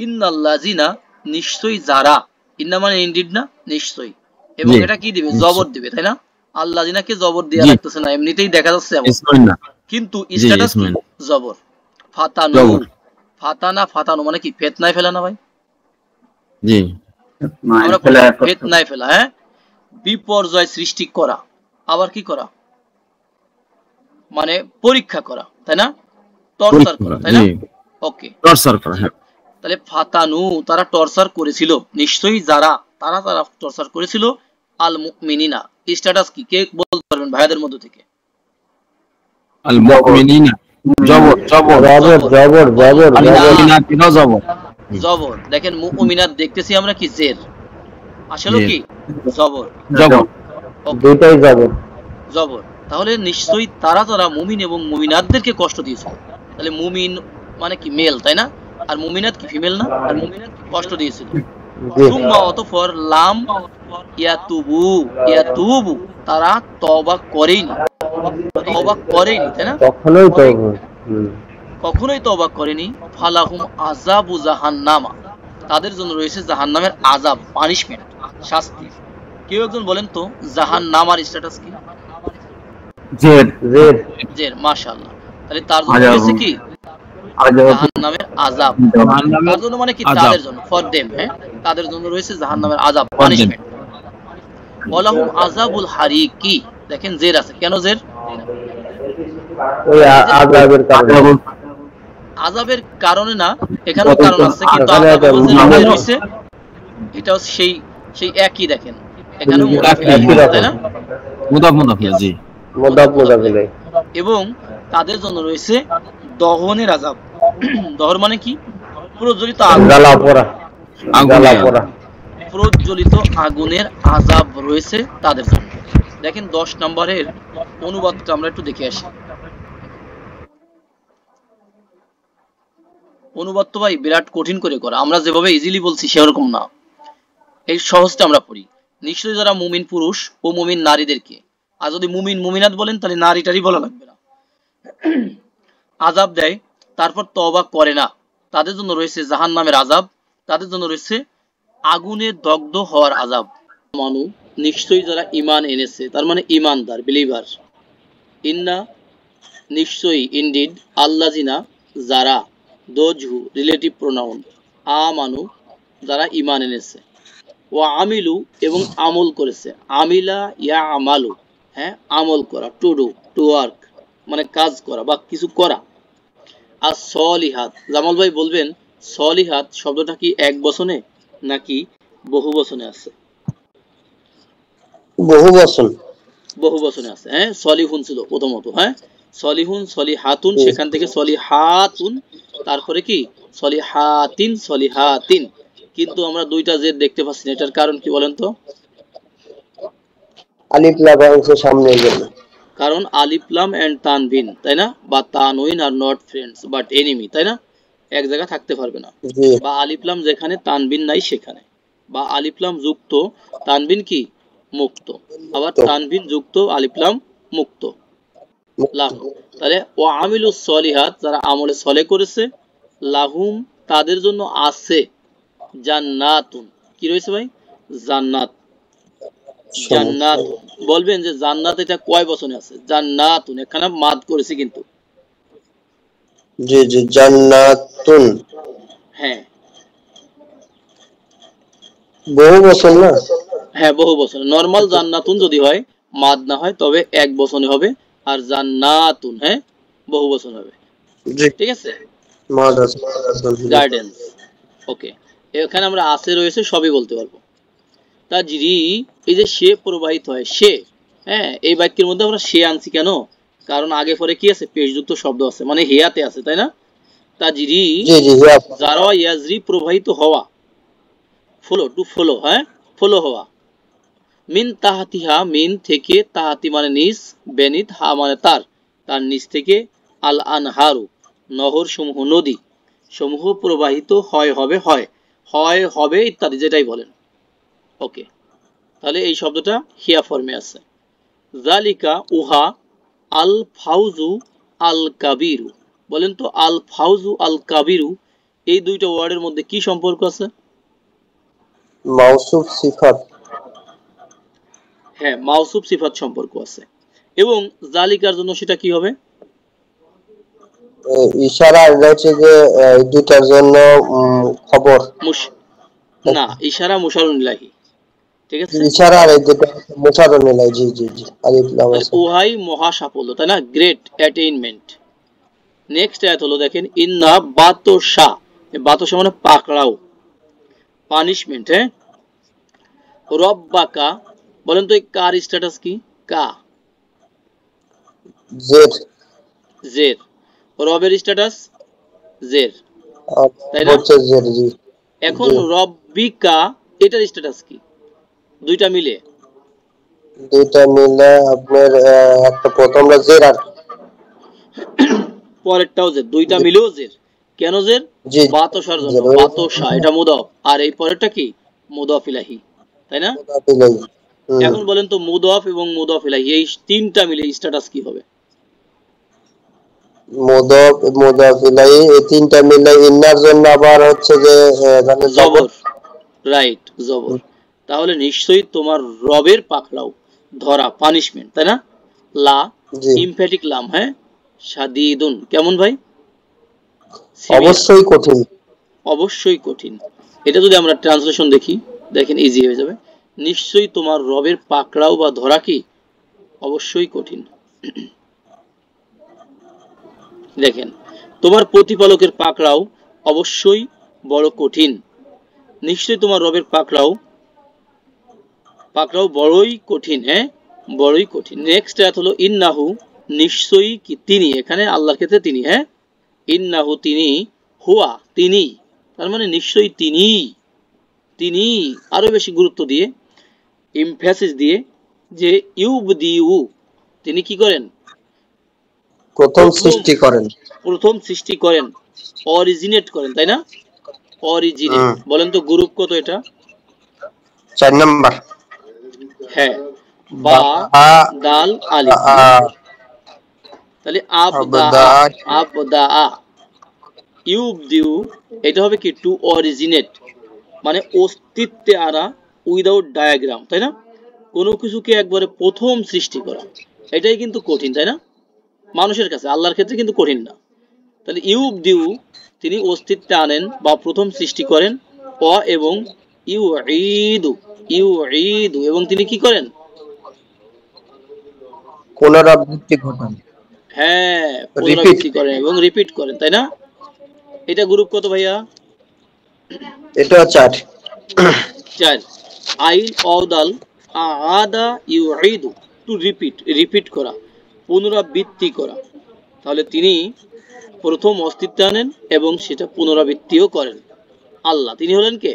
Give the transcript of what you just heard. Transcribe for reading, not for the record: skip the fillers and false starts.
ইন্নাল্লাযিনা নিশ্চয়ই যারা, ইন্না মানে ইনডিড না, নিশ্চয়ই, এবং এটা কি দিবে, জবর দিবে, তাই না? আল্লাযিনাকে জবর দেয়া লাগতেছে না, এমনিতেই দেখা যাচ্ছে এমন, কিন্তু স্ট্যাটাস কি, জবর। ফাতানু, ফাতানা, ফাতানু মানে কি, ফিতনায় ফেলা না ভাই? জি, আমরা ফিতনায় ফেলা, হ্যাঁ, বিপর্যয় সৃষ্টি করা, আবার কি করা, মানে পরীক্ষা করা, তাই না? টর্চার করা, তাই না? ওকে, টর্চার করা। তাহলে ফাতানু তারা টর্চার করেছিল, নিশ্চয়ই যারা, তারা টর্চার করেছিল আল মুমিনিনা। স্ট্যাটাস কি, কে বলতে পারবেন ভাইয়াদের মধ্য থেকে? আল মুমিনিনা, জবর জবর জবর জবর জবর জবর জবর। দেখেন মুমিনাত দেখতেছি আমরা কি, জের, আসলে কি জবর, জবর, দুইটাই জবর, জবর। তাহলে নিশ্চয়ই তারা মুমিন এবং মুমিনাতদেরকে কষ্ট দিয়েছিল। তাহলে মুমিন মানে কি, মেল, তাই না? আর মুমিনাত কি, ফিমেল না? আর মুমিনাত কষ্ট দিয়েছিল। সুম্মা অতঃপর লাম ইয়াতুবু, ইয়াতুবু তারা তওবা করেনি, তওবা করেনি, তাই না? কখনোই তওবা করেনি। ফালাহুম আযাবু জাহান্নামা, তাদের জন্য রয়েছে জাহান্নামের আযাব, পানিশমেন্ট, শাস্তি। কেউ একজন বলেন তো জাহান্নামার স্ট্যাটাস কি? জের জের জের, মাশাআল্লাহ। তাহলে তার জন্য রয়েছে কি, জাহান্নামের আযাব। তার জন্য মানে কি, তাদের জন্য, ফর দেম, হ্যাঁ, তাদের জন্য রয়েছে জাহান্নামের আযাব, পানিশমেন্ট। ওয়ালাহুম আযাবুল হারিকি, দেখেন জের আছে, কেন জের? ওই আযাবের কারণে, আযাবের কারণে না, এখানেও কারণ আছে, কিন্তু আযাবের জের রয়েছে, এটাও সেই সেই একই, দেখেন এখানেও মুদাফ, তাই না? মুদাফ মুদাফ, জি, মুদাফ মুদাফ। এবং তাদের জন্য রয়েছে দহনের আযাব। দহর মানে কি, প্রজ্বলিত আগুন, জ্বালা পোড়া, জ্বালা পোড়া, প্রজ্বলিত আগুনের আযাব রয়েছে তাদের জন্য। দেখেন 10 নম্বরের অনুবাদটা আমরা একটু দেখে আসি। অনুবাদ তো ভাই বিরাট কঠিন করে করা, আমরা যেভাবে ইজিলি বলছি সেরকম না, এই সহজটা আমরা পড়ি। নিশ্চয়ই যারা মুমিন পুরুষ ও মুমিন নারীদেরকে, আর যদি মুমিন মুমিনাত বলেন তাহলে নারীটারই বলা লাগবে না, আযাব দেয়, তারপর তওবা করে না, তাদের জন্য রয়েছে জাহান্নামের আযাব, তাদের জন্য রয়েছে আগুনে দগ্ধ হওয়ার আযাব। মানু, নিশ্চয়ই যারা ঈমান এনেছে, তার মানে ঈমানদার, বিলিভার। ইন্না নিশ্চয়ই, ইনডিড, আল্লাযিনা যারা, দোজ হু রিলেটিভ প্রোনাউন, আমানু যারা ঈমান এনেছে, ওয়া আমিলু এবং আমল করেছে, আমিলা ইয়া আমালু, হ্যাঁ, আমল করা, টু ডু, টু ওয়ার্ক মানে কাজ করা বা কিছু করা। আর সলিহাত, জামাল ভাই বলবেন সলিহাত শব্দটা কি এক বচনে নাকি বহু বচনে আছে? বহু বচন, বহু বচনে আছে, হ্যাঁ। সলিহুন ছিল প্রথমত, হ্যাঁ, সলিহুন, সলিহাতুন, সেখান থেকে সলিহাতুন, তারপরে কি সলিহাতিন, সলিহাতিন। কিন্তু আমরা দুইটা জেড দেখতে পাচ্ছি না, এটার কারণ কি বলেন তো? আলিফ লাম অংশ সামনে গেল, কারণ আলিফ লাম এন্ড তানভিন, তাই না? বা Tanwin are not friends but enemy, তাই না? এক জায়গায় থাকতে পারবে না। বা আলিফ লাম যেখানে, তানবিন নাই সেখানে, বা আলিফ লাম যুক্ত, তানবিন কি মুক্ত, আবার তানবিন যুক্ত, আলিফ লাম মুক্ত, লাহুম। তাহলে ও আমিলুস সলিহাত, যারা আমলে সলে করেছে, লাহুম তাদের জন্য আছে, জান্নাতুন, কি রয়েছে ভাই? জান্নাত, জান্নাত। বলবেন যে জান্নাত এটা কয় বচনে আছে? জান্নাতুন, এখানে মাদ করেছি কিন্তু, জি জি, জান্নাতুন, হ্যাঁ, বহু বচন না? হ্যাঁ, বহু বচন। নরমাল জান্নাতুন যদি হয়, মাদ না হয়, তবে এক বচনে হবে, আর জান্নাতুন, হ্যাঁ, বহু বচন হবে, ঠিক আছে? মাদ আছে, গার্ডেন্স, ওকে। এখানে আমরা আছে রয়েছে সবই বলতে পারবো। তাজরি, এই যে সে প্রবাহিত হয়, সে, হ্যাঁ, এই বাক্যের মধ্যে আমরা সে আনছি কেন? কারণ আগে পরে কি আছে, পেশযুক্ত শব্দ আছে, মানে হেয়াতে আছে, তাই না? তাজরি, যারা, ইয়াজরি প্রবাহিত হওয়া, ফলো, টু ফলো, হ্যাঁ, ফলো হওয়া, মিন তাহাতিহা, মিন থেকে, তাহাতি মানে নিচ, বেনিত, হা মানে তার, তার নিচ থেকে, আল আনহারু নহর সমূহ, নদী সমূহ প্রবাহিত হয়, হবে, হয়, হয়, হবে ইত্যাদি, যেটাই বলেন, ওকে। তাহলে এই শব্দটা হিয়া ফর্মে আছে। জালিকা উহা, আল ফাউজু আল কাবিরু, বলেন তো আল ফাউজু আল কাবিরু এই দুইটা ওয়ার্ডের মধ্যে কি সম্পর্ক আছে? মাউসুফ সিফাত। হ্যাঁ, মাউসুফ সিফাত সম্পর্ক আছে। এবং জালিকার জন্য সেটা কি হবে? ইশারা এটা হচ্ছে যে এই দুটার জন্য খবর না, ইশারা মুশারুন ইলাহি, ঠিক আছে। ইশারা আর এই দুটো মুশারুন ইলাহি। জি জি জি, আলিফ লাম আছে। উহাই মহা সাফল্য, তাই না? গ্রেট অ্যাটেইনমেন্ট। নেক্সট আয়াত হলো দেখেন, ইন্না বাতশা। বাতশা মানে পাকড়াও, পানিশমেন্ট। হ্যাঁ, রব্বাকা, বলেন তো এই কার স্ট্যাটাস কি? কা, জের। জের। রবের স্ট্যাটাস জের, তাই না? হচ্ছে জের। জি। এখন রব্বিকা এটার স্ট্যাটাস কি? দুইটা মিলে আপনার একটা প্রথমটা জের আর পরেরটাও জের, দুইটা মিলেও জের। কেন জের? জি বাতশার জন্য, বাতশা এটা মুদাফ, আর এই পরেরটা কি? মুদাফ ইলাহি, তাই না? এখন বলেন তো মুদাফ এবং মুদাফ ইলাহি এই তিনটা মিলে স্ট্যাটাস কি হবে? মুদাফ মুদাফ ইলাইহি এই তিনটা মিলে ইন্নার জন্য আবার হচ্ছে যে জবর। রাইট, জবর। তাহলে নিশ্চয়ই তোমার রবের পাকড়াও, ধরা, পানিশমেন্ট, তাই না? লা, ইমফ্যাটিক লাম। হ্যাঁ, শাদীদুন কেমন ভাই? অবশ্যই কঠিন। অবশ্যই কঠিন। এটা যদি আমরা ট্রান্সলেশন দেখি, দেখেন ইজি হয়ে যাবে। নিশ্চয়ই তোমার রবের পাকড়াও বা ধরা কি? অবশ্যই কঠিন। দেখেন, তোমার প্রতিপালকের পাকড়াও অবশ্যই বড় কঠিন। নিশ্চয়ই তোমার রবের পাকড়াও বড়ই কঠিন। হ্যাঁ, বড়ই কঠিন। নেক্সট আয়াত হলো ইন্নাহু, নিশ্চয়ই কি তিনি, এখানে আল্লাহর ক্ষেত্রে তিনি। হ্যাঁ, ইন্নাহু তিনি, হুয়া তিনি, তার মানে নিশ্চয়ই তিনি। তিনি আরো বেশি গুরুত্ব দিয়ে, এমফ্যাসিস দিয়ে, যে ইউবদিউ, তিনি কি করেন? প্রথম সৃষ্টি করেন। প্রথম সৃষ্টি করেন, অরিজিনেট করেন, তাই না? অরিজিনেট। বলেন তো গ্রুপ কত এটা? 4 নাম্বার। হ্যাঁ, বা দাল আলিফ। তাহলে আবদা ইউবদিউ এটা হবে কি? টু অরিজিনেট, মানে অস্তিত্বে আনা, উইদাউট ডায়াগ্রাম, তাই না? কোনো কিছুকে একবারে প্রথম সৃষ্টি করা, এটাই কিন্তু কঠিন, তাই না? মানুষের কাছে, আল্লাহর ক্ষেত্রে কিন্তু কঠিন না। তাহলে ইউবদিউ তিনি অস্তিত্বে আনেন বা প্রথম সৃষ্টি করেন, এবং ইউঈদু এবং তিনি কি করেন? পুনরাবৃত্তি ঘটান। হ্যাঁ, পুনরাবৃত্তি করেন এবং রিপিট করেন, তাই না? এটা গ্রুপ কত ভাইয়া? এটা 4। আইন অদাল আদা ইউঈদু, টু রিপিট করা, পুনরাবৃত্তি করা। তাহলে তিনি প্রথম অস্তিত্বে আনেন এবং সেটা পুনরাবৃত্তিও করেন। আল্লাহ তিনি হলেন কে?